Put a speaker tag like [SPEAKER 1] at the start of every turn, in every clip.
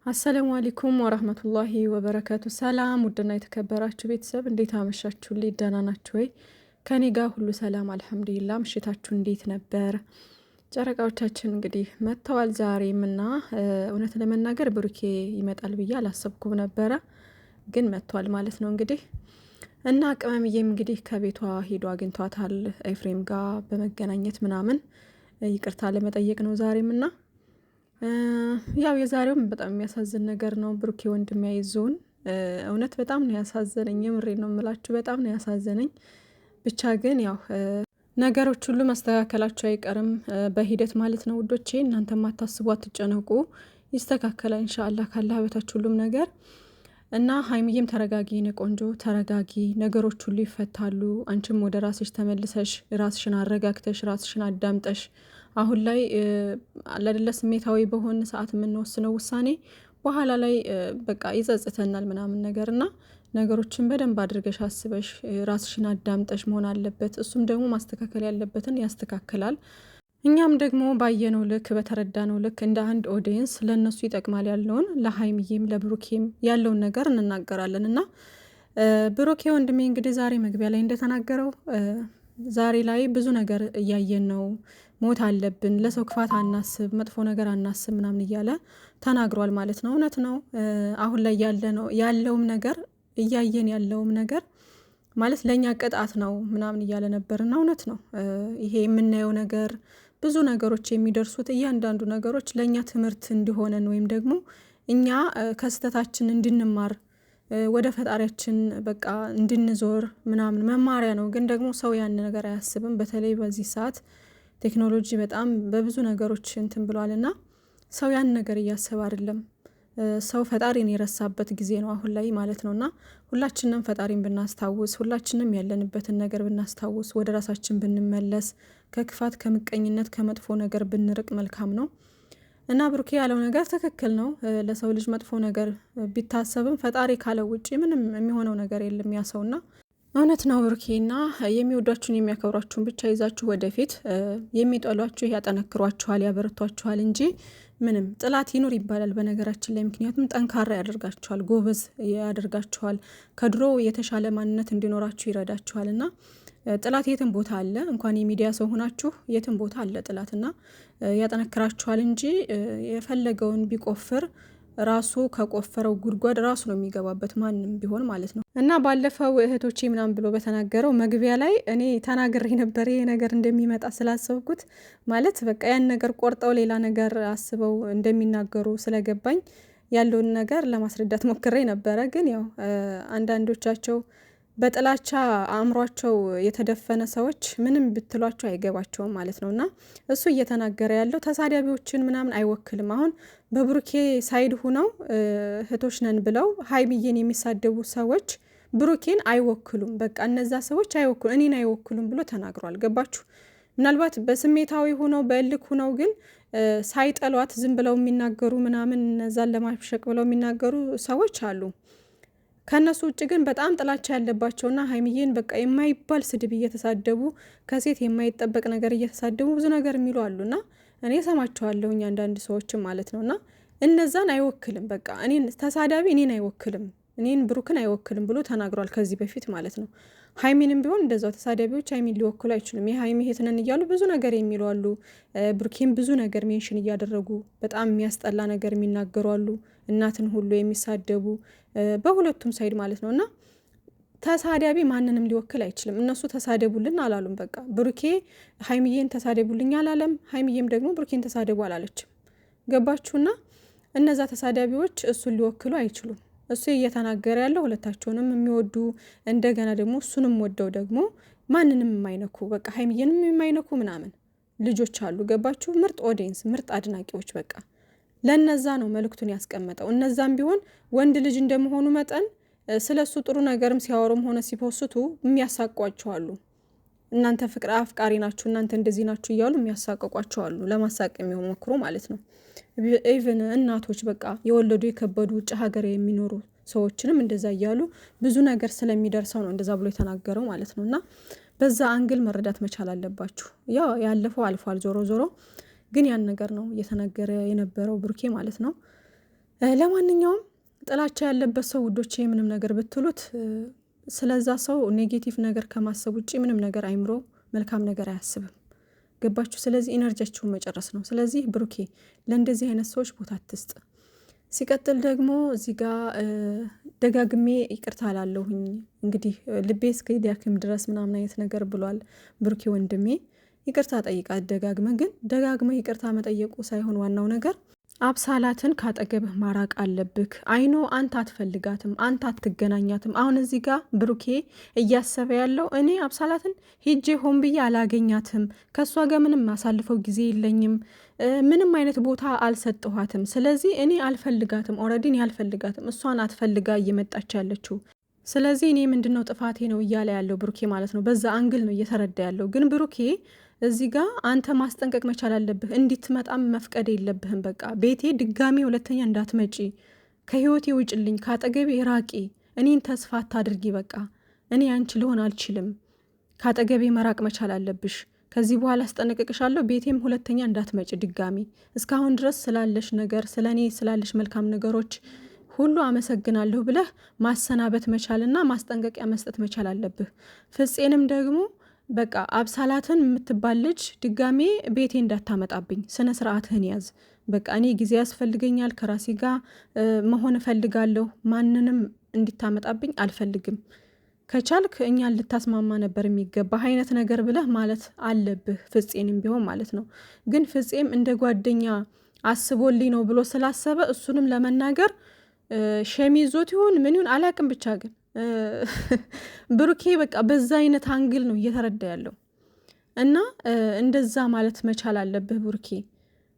[SPEAKER 1] አሰላሙ አለይኩም ወራህመቱላሂ ወበረካቱ። ሰላም ውድና የተከበራችሁ ቤተሰብ እንዴት አመሻችሁልኝ? ደህና ናችሁ ወይ? ከኔ ጋር ሁሉ ሰላም አልሐምዱሊላህ። ምሽታችሁ እንዴት ነበር? ጨረቃዎቻችን እንግዲህ መጥተዋል ዛሬም እና እውነት ለመናገር ብሩኬ ይመጣል ብዬ አላሰብኩም ነበረ፣ ግን መጥቷል ማለት ነው እንግዲህ እና ቅመምዬም እንግዲህ ከቤቷ ሄዶ አግኝቷታል ኤፍሬም ጋር በመገናኘት ምናምን ይቅርታ ለመጠየቅ ነው ዛሬም እና ያው የዛሬውም በጣም የሚያሳዝን ነገር ነው። ብሩኬ ወንድም ያይዞን እውነት በጣም ነው ያሳዘነኝ። የምሬ ነው የምላችሁ፣ በጣም ነው ያሳዘነኝ። ብቻ ግን ያው ነገሮች ሁሉ መስተካከላቸው አይቀርም በሂደት ማለት ነው ውዶቼ። እናንተ ማታስቡ አትጨነቁ፣ ይስተካከላል ኢንሻአላህ ካላህ በታች ሁሉም ነገር እና ሀይሚዬም ተረጋጊ፣ ነው ቆንጆ ተረጋጊ፣ ነገሮች ሁሉ ይፈታሉ። አንቺም ወደ ራስሽ ተመልሰሽ ራስሽን አረጋግተሽ ራስሽን አዳምጠሽ አሁን ላይ አለደለ ስሜታዊ በሆነ ሰዓት የምንወስነው ውሳኔ በኋላ ላይ በቃ ይጸጽተናል ምናምን ነገርና ነገሮችን በደንብ አድርገሽ አስበሽ ራስሽን አዳምጠሽ መሆን አለበት። እሱም ደግሞ ማስተካከል ያለበትን ያስተካክላል። እኛም ደግሞ ባየነው ልክ በተረዳነው ልክ እንደ አንድ ኦዲየንስ ለነሱ ይጠቅማል ያለውን ለሀይሚዬም ለብሩኬም ያለውን ነገር እንናገራለን እና ብሩኬ ወንድሜ እንግዲህ ዛሬ መግቢያ ላይ እንደተናገረው ዛሬ ላይ ብዙ ነገር እያየን ነው። ሞት አለብን፣ ለሰው ክፋት አናስብ፣ መጥፎ ነገር አናስብ ምናምን እያለ ተናግሯል ማለት ነው። እውነት ነው። አሁን ላይ ያለውም ነገር እያየን ያለውም ነገር ማለት ለእኛ ቅጣት ነው ምናምን እያለ ነበርና እውነት ነው። ይሄ የምናየው ነገር ብዙ ነገሮች የሚደርሱት እያንዳንዱ ነገሮች ለእኛ ትምህርት እንዲሆነን ወይም ደግሞ እኛ ከስህተታችን እንድንማር ወደ ፈጣሪያችን በቃ እንድንዞር ምናምን መማሪያ ነው። ግን ደግሞ ሰው ያን ነገር አያስብም። በተለይ በዚህ ሰዓት ቴክኖሎጂ በጣም በብዙ ነገሮች እንትን ብሏልና ሰው ያን ነገር እያሰብ አይደለም። ሰው ፈጣሪን የረሳበት ጊዜ ነው አሁን ላይ ማለት ነውና ሁላችንም ፈጣሪን ብናስታውስ፣ ሁላችንም ያለንበትን ነገር ብናስታውስ፣ ወደ ራሳችን ብንመለስ፣ ከክፋት ከምቀኝነት ከመጥፎ ነገር ብንርቅ መልካም ነው እና ብሩኬ ያለው ነገር ትክክል ነው። ለሰው ልጅ መጥፎ ነገር ቢታሰብም ፈጣሪ ካለው ውጪ ምንም የሚሆነው ነገር የለም ያሰውና እውነት ነው ብሩኬና የሚወዷችሁን የሚያከብሯችሁን ብቻ ይዛችሁ ወደፊት፣ የሚጠሏችሁ ያጠነክሯችኋል ያበረቷችኋል እንጂ ምንም ጥላት ይኑር ይባላል በነገራችን ላይ። ምክንያቱም ጠንካራ ያደርጋችኋል፣ ጎበዝ ያደርጋችኋል፣ ከድሮ የተሻለ ማንነት እንዲኖራችሁ ይረዳችኋል እና ጥላት የትም ቦታ አለ። እንኳን የሚዲያ ሰው ሆናችሁ የትም ቦታ አለ ጥላትና ያጠነክራችኋል እንጂ የፈለገውን ቢቆፍር ራሱ ከቆፈረው ጉድጓድ ራሱ ነው የሚገባበት ማንም ቢሆን ማለት ነው። እና ባለፈው እህቶቼ ምናምን ብሎ በተናገረው መግቢያ ላይ እኔ ተናግሬ ነበር ይሄ ነገር እንደሚመጣ ስላሰብኩት ማለት በቃ ያን ነገር ቆርጠው ሌላ ነገር አስበው እንደሚናገሩ ስለገባኝ ያለውን ነገር ለማስረዳት ሞክሬ ነበረ። ግን ያው አንዳንዶቻቸው በጥላቻ አእምሯቸው የተደፈነ ሰዎች ምንም ብትሏቸው አይገባቸውም ማለት ነው። እና እሱ እየተናገረ ያለው ተሳዳቢዎችን ምናምን አይወክልም። አሁን በብሩኬ ሳይድ ሁነው እህቶች ነን ብለው ሀይሚዬን የሚሳደቡ ሰዎች ብሩኬን አይወክሉም። በቃ እነዛ ሰዎች አይወክሉም፣ እኔን አይወክሉም ብሎ ተናግሯል። ገባችሁ? ምናልባት በስሜታዊ ሁነው በእልክ ሁነው ግን ሳይጠሏት ዝም ብለው የሚናገሩ ምናምን እነዛን ለማብሸቅ ብለው የሚናገሩ ሰዎች አሉ። ከነሱ ውጭ ግን በጣም ጥላቻ ያለባቸውና ሀይሚዬን በቃ የማይባል ስድብ እየተሳደቡ ከሴት የማይጠበቅ ነገር እየተሳደቡ ብዙ ነገር የሚሉ አሉና እኔ ሰማቸዋለሁኝ አንዳንድ ሰዎችም ማለት ነውና እነዛን አይወክልም። በቃ እኔን ተሳዳቢ እኔን አይወክልም፣ እኔን ብሩክን አይወክልም ብሎ ተናግሯል ከዚህ በፊት ማለት ነው። ሀይሚንም ቢሆን እንደዛው ተሳዳቢዎች ሀይሚን ሊወክሉ አይችሉም። የሀይሚ እህት ነን እያሉ ብዙ ነገር የሚሉ አሉ። ብሩኬን ብዙ ነገር ሜንሽን እያደረጉ በጣም የሚያስጠላ ነገር የሚናገሩ አሉ። እናትን ሁሉ የሚሳደቡ በሁለቱም ሳይድ ማለት ነው። እና ተሳዳቢ ማንንም ሊወክል አይችልም። እነሱ ተሳደቡልን አላሉም። በቃ ብሩኬ ሀይሚዬን ተሳደቡልኝ አላለም፣ ሀይሚዬም ደግሞ ብሩኬን ተሳደቡ አላለችም። ገባችሁና እነዛ ተሳዳቢዎች እሱን ሊወክሉ አይችሉም። እሱ እየተናገረ ያለው ሁለታቸውንም የሚወዱ እንደገና ደግሞ እሱንም ወደው ደግሞ ማንንም የማይነኩ በቃ ሀይሚዬንም የማይነኩ ምናምን ልጆች አሉ። ገባችሁ? ምርጥ ኦዲየንስ፣ ምርጥ አድናቂዎች በቃ ለነዛ ነው መልእክቱን ያስቀመጠው። እነዛም ቢሆን ወንድ ልጅ እንደመሆኑ መጠን ስለሱ ጥሩ ነገርም ሲያወሩም ሆነ ሲፖስቱ የሚያሳቋቸው አሉ። እናንተ ፍቅር አፍቃሪ ናችሁ፣ እናንተ እንደዚህ ናችሁ እያሉ የሚያሳቅቋቸው አሉ። ለማሳቅ የሚሞክሩ ማለት ነው። ኢቭን እናቶች በቃ የወለዱ የከበዱ ውጭ ሀገር የሚኖሩ ሰዎችንም እንደዛ እያሉ ብዙ ነገር ስለሚደርሰው ነው እንደዛ ብሎ የተናገረው ማለት ነው። እና በዛ አንግል መረዳት መቻል አለባችሁ። ያው ያለፈው አልፏል። ዞሮ ዞሮ ግን ያን ነገር ነው እየተናገረ የነበረው ብሩኬ ማለት ነው። ለማንኛውም ጥላቻ ያለበት ሰው ውዶቼ ምንም ነገር ብትሉት ስለዛ ሰው ኔጌቲቭ ነገር ከማሰብ ውጪ ምንም ነገር አይምሮ መልካም ነገር አያስብም። ገባችሁ? ስለዚህ ኢነርጂያችሁን መጨረስ ነው። ስለዚህ ብሩኬ ለእንደዚህ አይነት ሰዎች ቦታ አትስጥ። ሲቀጥል ደግሞ እዚህ ጋር ደጋግሜ ይቅርታ ላለሁኝ እንግዲህ ልቤ እስኪደክም ድረስ ምናምን አይነት ነገር ብሏል ብሩኬ ወንድሜ። ይቅርታ ጠይቃት ደጋግመ ይቅርታ መጠየቁ ሳይሆን ዋናው ነገር አብሳላትን ካጠገብህ ማራቅ አለብህ። አይኖ አንተ አትፈልጋትም፣ አንተ አትገናኛትም። አሁን እዚህ ጋር ብሩኬ እያሰበ ያለው እኔ አብሳላትን ሄጄ ሆን ብዬ አላገኛትም፣ ከእሷ ጋር ምንም ማሳልፈው ጊዜ የለኝም፣ ምንም አይነት ቦታ አልሰጠኋትም፣ ስለዚህ እኔ አልፈልጋትም፣ ኦልሬዲ እኔ አልፈልጋትም፣ እሷን አትፈልጋ እየመጣች ያለችው፣ ስለዚህ እኔ ምንድነው ጥፋቴ ነው እያለ ያለው ብሩኬ ማለት ነው። በዛ አንግል ነው እየተረዳ ያለው። ግን ብሩኬ እዚህ ጋር አንተ ማስጠንቀቅ መቻል አለብህ። እንዲትመጣም መፍቀድ የለብህም። በቃ ቤቴ ድጋሚ ሁለተኛ እንዳትመጪ፣ ከህይወቴ ውጭልኝ፣ ካጠገቤ ራቂ፣ እኔን ተስፋ አታድርጊ። በቃ እኔ አንቺ ልሆን አልችልም፣ ካጠገቤ መራቅ መቻል አለብሽ። ከዚህ በኋላ አስጠነቅቅሻለሁ፣ ቤቴም ሁለተኛ እንዳትመጪ ድጋሚ። እስካሁን ድረስ ስላለሽ ነገር፣ ስለ እኔ ስላለሽ መልካም ነገሮች ሁሉ አመሰግናለሁ ብለህ ማሰናበት መቻልና ማስጠንቀቂያ መስጠት መቻል አለብህ። ፍፄንም ደግሞ በቃ አብሳላትን የምትባል ልጅ ድጋሜ ቤቴ እንዳታመጣብኝ፣ ስነ ስርዓትህን ያዝ። በቃ እኔ ጊዜ ያስፈልገኛል፣ ከራሴ ጋር መሆን እፈልጋለሁ፣ ማንንም እንዲታመጣብኝ አልፈልግም። ከቻልክ እኛን ልታስማማ ነበር የሚገባ አይነት ነገር ብለህ ማለት አለብህ፣ ፍፄንም ቢሆን ማለት ነው። ግን ፍፄም እንደ ጓደኛ አስቦልኝ ነው ብሎ ስላሰበ እሱንም ለመናገር ሸሚዞት ይሁን ምን ይሁን አላቅም፣ ብቻ ግን ብሩኬ በቃ በዛ አይነት አንግል ነው እየተረዳ ያለው እና እንደዛ ማለት መቻል አለብህ ብሩኬ።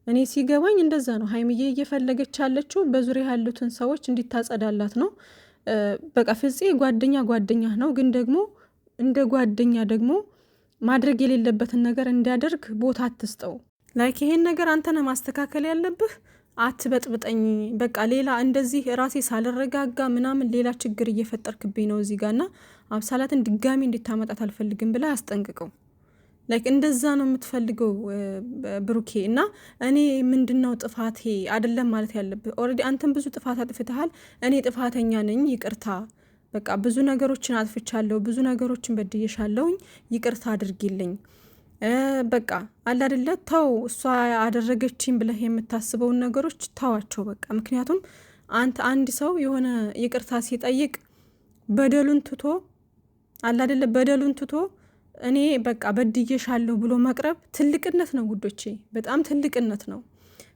[SPEAKER 1] እኔ ሲገባኝ እንደዛ ነው ሀይምዬ እየፈለገች ያለችው፣ በዙሪያ ያሉትን ሰዎች እንዲታጸዳላት ነው። በቃ ፍፄ ጓደኛ ነው፣ ግን ደግሞ እንደ ጓደኛ ደግሞ ማድረግ የሌለበትን ነገር እንዲያደርግ ቦታ አትስጠው። ላይክ ይሄን ነገር አንተነ ማስተካከል ያለብህ፣ አትበጥብጠኝ። በቃ ሌላ እንደዚህ ራሴ ሳልረጋጋ ምናምን ሌላ ችግር እየፈጠርክብኝ ነው እዚህ ጋር ና አብሳላትን ድጋሚ እንድታመጣት አልፈልግም ብላ አስጠንቅቀው። ላይክ እንደዛ ነው የምትፈልገው ብሩኬ። እና እኔ ምንድነው ጥፋቴ አይደለም ማለት ያለብህ። ኦልሬዲ አንተም ብዙ ጥፋት አጥፍተሃል፣ እኔ ጥፋተኛ ነኝ፣ ይቅርታ በቃ ብዙ ነገሮችን አጥፍቻለሁ፣ ብዙ ነገሮችን በድዬሻለሁኝ፣ ይቅርታ አድርጊልኝ። በቃ አለ አይደለ፣ ተው፣ እሷ አደረገችኝ ብለህ የምታስበውን ነገሮች ተዋቸው በቃ። ምክንያቱም አንድ ሰው የሆነ ይቅርታ ሲጠይቅ በደሉን ትቶ አለ አይደለ፣ በደሉን ትቶ እኔ በቃ በድዬሻለሁ ብሎ መቅረብ ትልቅነት ነው ጉዶቼ፣ በጣም ትልቅነት ነው።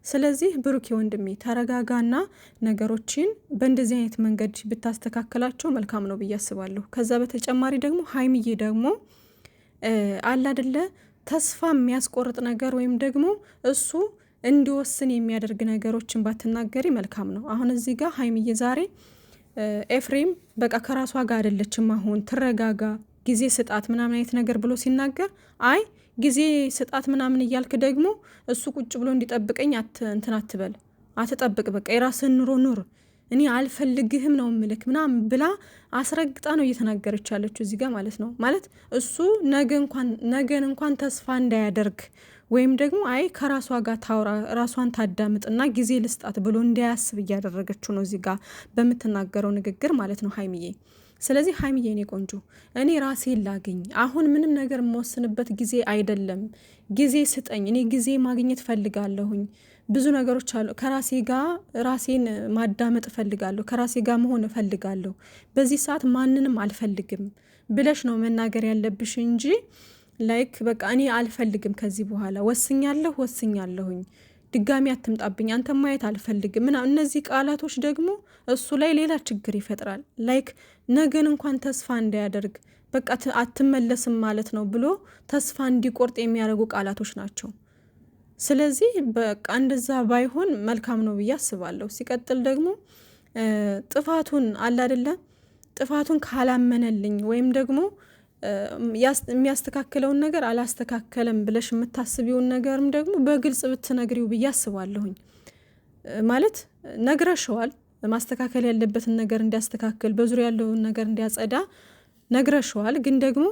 [SPEAKER 1] ስለዚህ ብሩኬ ወንድሜ ተረጋጋና ነገሮችን በእንደዚህ አይነት መንገድ ብታስተካከላቸው መልካም ነው ብዬ አስባለሁ። ከዛ በተጨማሪ ደግሞ ሀይምዬ ደግሞ አለ አይደለ ተስፋ የሚያስቆርጥ ነገር ወይም ደግሞ እሱ እንዲወስን የሚያደርግ ነገሮችን ባትናገሪ መልካም ነው። አሁን እዚህ ጋር ሀይምዬ ዛሬ ኤፍሬም በቃ ከራሷ ጋር አይደለችም፣ አሁን ትረጋጋ፣ ጊዜ ስጣት ምናምን አይነት ነገር ብሎ ሲናገር፣ አይ ጊዜ ስጣት ምናምን እያልክ ደግሞ እሱ ቁጭ ብሎ እንዲጠብቀኝ እንትን አትበል፣ አትጠብቅ፣ በቃ የራስን ኑሮ ኑር፣ እኔ አልፈልግህም ነው ምልክ ምናምን ብላ አስረግጣ ነው እየተናገረች ያለችው እዚህ ጋር ማለት ነው። ማለት እሱ ነገን እንኳን ተስፋ እንዳያደርግ ወይም ደግሞ አይ ከራሷ ጋር ታውራ፣ ራሷን ታዳምጥና ጊዜ ልስጣት ብሎ እንዳያስብ እያደረገችው ነው እዚህ ጋር በምትናገረው ንግግር ማለት ነው ሀይምዬ። ስለዚህ ሀይምዬ እኔ ቆንጆ እኔ ራሴን ላገኝ፣ አሁን ምንም ነገር የምወስንበት ጊዜ አይደለም፣ ጊዜ ስጠኝ፣ እኔ ጊዜ ማግኘት ፈልጋለሁኝ፣ ብዙ ነገሮች አሉ፣ ከራሴ ጋር ራሴን ማዳመጥ እፈልጋለሁ፣ ከራሴ ጋር መሆን እፈልጋለሁ፣ በዚህ ሰዓት ማንንም አልፈልግም ብለሽ ነው መናገር ያለብሽ እንጂ ላይክ በቃ እኔ አልፈልግም ከዚህ በኋላ ወስኛለሁኝ፣ ድጋሚ አትምጣብኝ፣ አንተ ማየት አልፈልግም ምና። እነዚህ ቃላቶች ደግሞ እሱ ላይ ሌላ ችግር ይፈጥራል። ላይክ ነገን እንኳን ተስፋ እንዳያደርግ በቃ አትመለስም ማለት ነው ብሎ ተስፋ እንዲቆርጥ የሚያደርጉ ቃላቶች ናቸው። ስለዚህ በቃ እንደዛ ባይሆን መልካም ነው ብዬ አስባለሁ። ሲቀጥል ደግሞ ጥፋቱን አለ አይደለ፣ ጥፋቱን ካላመነልኝ ወይም ደግሞ የሚያስተካክለውን ነገር አላስተካከለም ብለሽ የምታስቢውን ነገርም ደግሞ በግልጽ ብትነግሪው ብዬ አስባለሁኝ። ማለት ነግረሸዋል፣ ማስተካከል ያለበትን ነገር እንዲያስተካክል፣ በዙሪያ ያለውን ነገር እንዲያጸዳ ነግረሸዋል። ግን ደግሞ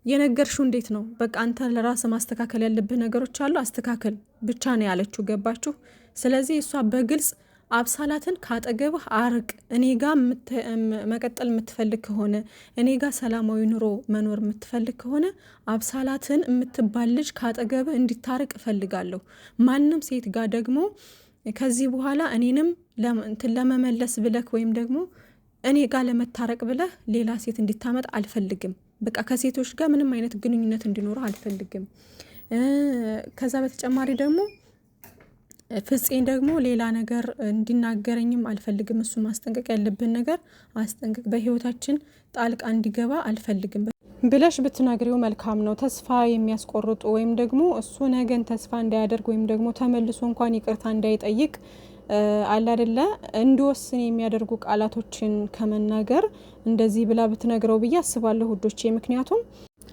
[SPEAKER 1] የነገርሽው እንዴት ነው? በቃ አንተ ለራስ ማስተካከል ያለብህ ነገሮች አሉ፣ አስተካከል ብቻ ነው ያለችው። ገባችሁ? ስለዚህ እሷ በግልጽ አብሳላትን ካጠገብህ አርቅ። እኔ ጋር መቀጠል የምትፈልግ ከሆነ እኔ ጋር ሰላማዊ ኑሮ መኖር የምትፈልግ ከሆነ አብሳላትን የምትባል ልጅ ካጠገብህ እንዲታርቅ እፈልጋለሁ። ማንም ሴት ጋር ደግሞ ከዚህ በኋላ እኔንም ለመመለስ ብለክ ወይም ደግሞ እኔ ጋር ለመታረቅ ብለህ ሌላ ሴት እንዲታመጥ አልፈልግም። በቃ ከሴቶች ጋር ምንም አይነት ግንኙነት እንዲኖረው አልፈልግም። ከዛ በተጨማሪ ደግሞ ፍፄን ደግሞ ሌላ ነገር እንዲናገረኝም አልፈልግም። እሱ ማስጠንቀቅ ያለብን ነገር አስጠንቅቅ፣ በህይወታችን ጣልቃ እንዲገባ አልፈልግም ብለሽ ብትነግሪው መልካም ነው። ተስፋ የሚያስቆርጡ ወይም ደግሞ እሱ ነገን ተስፋ እንዳያደርግ ወይም ደግሞ ተመልሶ እንኳን ይቅርታ እንዳይጠይቅ አለ አይደለ እንዲወስን የሚያደርጉ ቃላቶችን ከመናገር እንደዚህ ብላ ብትነግረው ብዬ አስባለሁ ውዶቼ። ምክንያቱም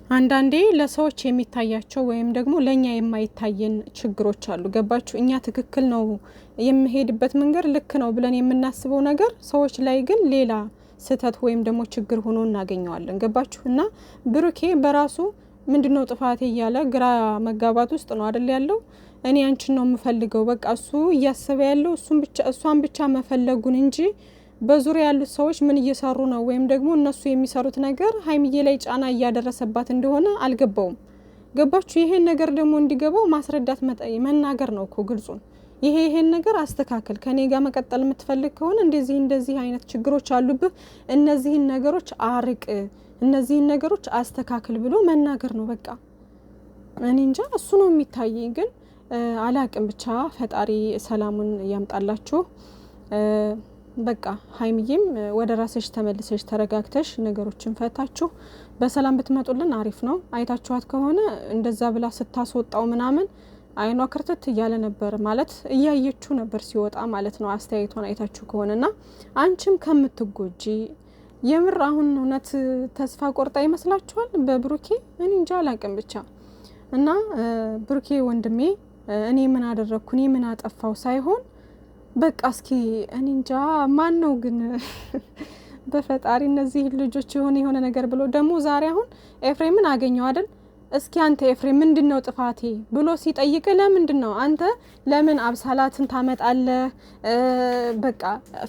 [SPEAKER 1] አንዳንዴ ለሰዎች የሚታያቸው ወይም ደግሞ ለኛ የማይታየን ችግሮች አሉ። ገባችሁ? እኛ ትክክል ነው የምሄድበት መንገድ ልክ ነው ብለን የምናስበው ነገር ሰዎች ላይ ግን ሌላ ስህተት ወይም ደግሞ ችግር ሆኖ እናገኘዋለን። ገባችሁ? እና ብሩኬ በራሱ ምንድነው ጥፋቴ እያለ ግራ መጋባት ውስጥ ነው አይደል ያለው። እኔ አንቺን ነው የምፈልገው፣ በቃ እሱ እያሰበ ያለው እሷን ብቻ መፈለጉን እንጂ በዙሪያ ያሉት ሰዎች ምን እየሰሩ ነው ወይም ደግሞ እነሱ የሚሰሩት ነገር ሀይሚዬ ላይ ጫና እያደረሰባት እንደሆነ አልገባውም። ገባችሁ? ይሄን ነገር ደግሞ እንዲገባው ማስረዳት መናገር ነው እኮ ግልጹን። ይሄን ነገር አስተካክል፣ ከኔ ጋር መቀጠል የምትፈልግ ከሆነ እንደዚህ አይነት ችግሮች አሉብህ፣ እነዚህን ነገሮች አርቅ፣ እነዚህን ነገሮች አስተካክል ብሎ መናገር ነው በቃ። እኔ እንጃ እሱ ነው የሚታየኝ፣ ግን አላቅም። ብቻ ፈጣሪ ሰላሙን ያምጣላችሁ። በቃ ሀይሚዬም ወደ ራስሽ ተመልሰሽ ተረጋግተሽ ነገሮችን ፈታችሁ በሰላም ብትመጡልን አሪፍ ነው። አይታችኋት ከሆነ እንደዛ ብላ ስታስወጣው ምናምን አይኗ ክርትት እያለ ነበር፣ ማለት እያየችው ነበር ሲወጣ ማለት ነው። አስተያየቷን አይታችሁ ከሆነና አንቺም ከምትጎጂ የምር አሁን እውነት ተስፋ ቆርጣ ይመስላችኋል በብሩኬ? እኔ እንጃ አላቅም ብቻ። እና ብሩኬ ወንድሜ እኔ ምን አደረግኩ እኔ ምን አጠፋው ሳይሆን በቃ እስኪ እኔ እንጃ ማን ነው ግን በፈጣሪ እነዚህ ልጆች የሆነ ነገር ብሎ ደግሞ ዛሬ አሁን ኤፍሬምን አገኘው አይደል? እስኪ አንተ ኤፍሬም ምንድነው ጥፋቴ ብሎ ሲጠይቅ ለምንድነው አንተ ለምን አብሳላትን ታመጣለህ? በቃ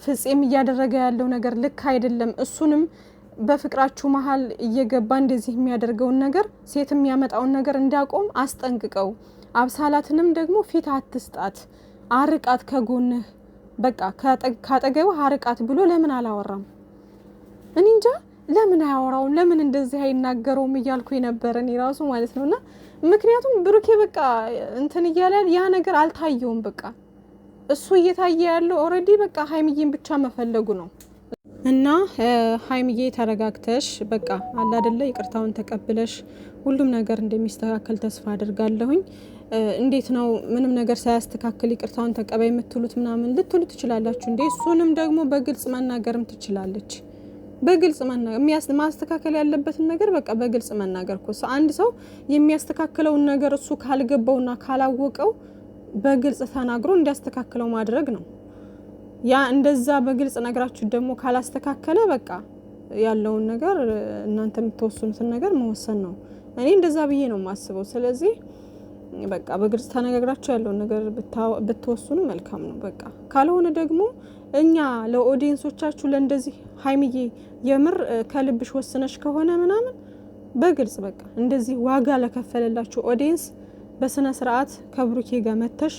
[SPEAKER 1] ፍፄም እያደረገ ያለው ነገር ልክ አይደለም። እሱንም በፍቅራችሁ መሀል እየገባ እንደዚህ የሚያደርገውን ነገር ሴት የሚያመጣውን ነገር እንዲያቆም አስጠንቅቀው። አብሳላትንም ደግሞ ፊት አትስጣት፣ አርቃት ከጎንህ፣ በቃ ካጠገብህ አርቃት ብሎ ለምን አላወራም? እኔ እንጃ ለምን አያወራውም? ለምን እንደዚህ አይናገረውም እያልኩ የነበረ እኔ ራሱ ማለት ነውና፣ ምክንያቱም ብሩኬ በቃ እንትን እያለ ያ ነገር አልታየውም። በቃ እሱ እየታየ ያለው ኦልሬዲ በቃ ሀይሚዬን ብቻ መፈለጉ ነው። እና ሀይሚዬ ተረጋግተሽ በቃ አለ አይደለ ይቅርታውን ተቀብለሽ ሁሉም ነገር እንደሚስተካከል ተስፋ አድርጋለሁኝ። እንዴት ነው ምንም ነገር ሳያስተካክል ይቅርታውን ተቀበይ የምትሉት ምናምን ልትሉ ትችላላችሁ እንዴ? እሱንም ደግሞ በግልጽ መናገርም ትችላለች። በግልጽ መናገር ማስተካከል ያለበትን ነገር በቃ በግልጽ መናገር እኮ አንድ ሰው የሚያስተካክለውን ነገር እሱ ካልገባውና ካላወቀው በግልጽ ተናግሮ እንዲያስተካክለው ማድረግ ነው። ያ እንደዛ በግልጽ ነግራችሁ ደግሞ ካላስተካከለ በቃ ያለውን ነገር እናንተ የምትወስኑትን ነገር መወሰን ነው። እኔ እንደዛ ብዬ ነው የማስበው። ስለዚህ በቃ በግልጽ ተነጋግራችሁ ያለውን ነገር ብትወስኑ መልካም ነው። በቃ ካልሆነ ደግሞ እኛ ለኦዲየንሶቻችሁ ለእንደዚህ ሀይሚዬ የምር ከልብሽ ወስነሽ ከሆነ ምናምን በግልጽ በቃ እንደዚህ ዋጋ ለከፈለላችሁ ኦዲየንስ በስነ ስርዓት ከብሩኬ ጋር መተሽ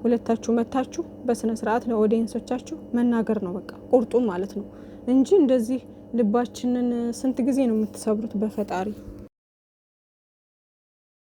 [SPEAKER 1] ሁለታችሁ መታችሁ በስነ ስርዓት ለኦዲየንሶቻችሁ መናገር ነው በቃ ቁርጡን ማለት ነው እንጂ እንደዚህ ልባችንን ስንት ጊዜ ነው የምትሰብሩት በፈጣሪ።